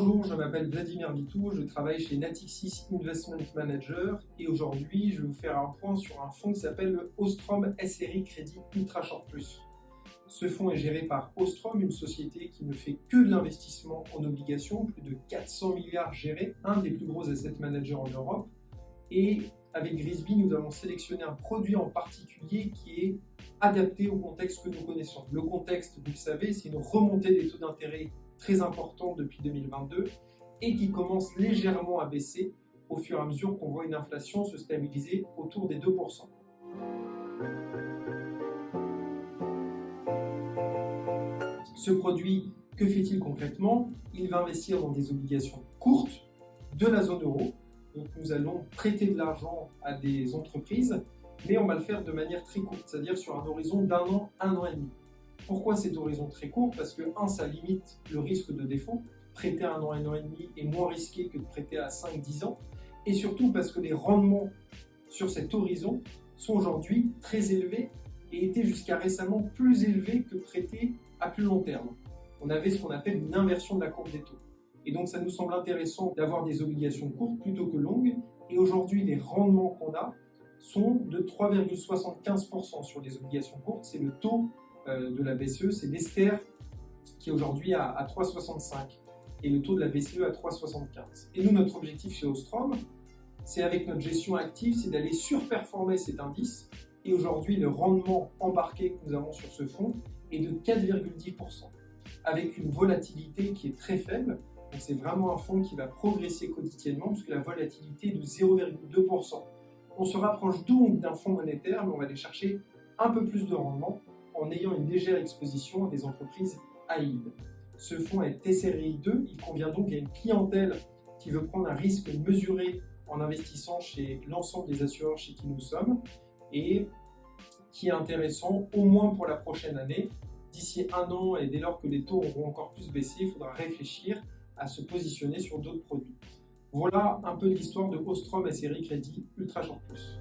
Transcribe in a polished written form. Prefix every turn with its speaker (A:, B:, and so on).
A: Bonjour, je m'appelle Vladimir Vitou, je travaille chez Natixis Investment Manager et aujourd'hui je vais vous faire un point sur un fonds qui s'appelle le Ostrom SRI Crédit Ultra Short Plus. Ce fonds est géré par Ostrom, une société qui ne fait que de l'investissement en obligations, plus de 400 milliards gérés, un des plus gros asset managers en Europe. Et avec Grisby, nous avons sélectionné un produit en particulier qui est adapté au contexte que nous connaissons. Le contexte, vous le savez, c'est une remontée des taux d'intérêt très importante depuis 2022 et qui commence légèrement à baisser au fur et à mesure qu'on voit une inflation se stabiliser autour des 2%. Ce produit, que fait-il concrètement? Il va investir dans des obligations courtes de la zone euro. Donc nous allons prêter de l'argent à des entreprises, mais on va le faire de manière très courte, c'est-à-dire sur un horizon d'1 an, 1 an et demi. Pourquoi cet horizon très court? Parce que, ça limite le risque de défaut. Prêter à 1 an et demi est moins risqué que de prêter à 5-10 ans. Et surtout parce que les rendements sur cet horizon sont aujourd'hui très élevés et étaient jusqu'à récemment plus élevés que prêter à plus long terme. On avait ce qu'on appelle une inversion de la courbe des taux. Et donc ça nous semble intéressant d'avoir des obligations courtes plutôt que longues. Et aujourd'hui, les rendements qu'on a sont de 3,75% sur les obligations courtes. C'est le taux de la BCE, c'est l'Ester qui est aujourd'hui à 3,65 et le taux de la BCE à 3,75. Et nous, notre objectif chez Ostrom, c'est avec notre gestion active, c'est d'aller surperformer cet indice. Et aujourd'hui, le rendement embarqué que nous avons sur ce fonds est de 4,10%, avec une volatilité qui est très faible. Donc c'est vraiment un fonds qui va progresser quotidiennement puisque la volatilité est de 0,2%. On se rapproche donc d'un fonds monétaire, mais on va aller chercher un peu plus de rendement en ayant une légère exposition à des entreprises AID. Ce fonds est SRI 2, il convient donc à une clientèle qui veut prendre un risque mesuré en investissant chez l'ensemble des assureurs chez qui nous sommes et qui est intéressant au moins pour la prochaine année. D'ici 1 an et dès lors que les taux auront encore plus baissé, il faudra réfléchir à se positionner sur d'autres produits. Voilà un peu de l'histoire de Ostrom SRI Crédit Ultra Short Plus.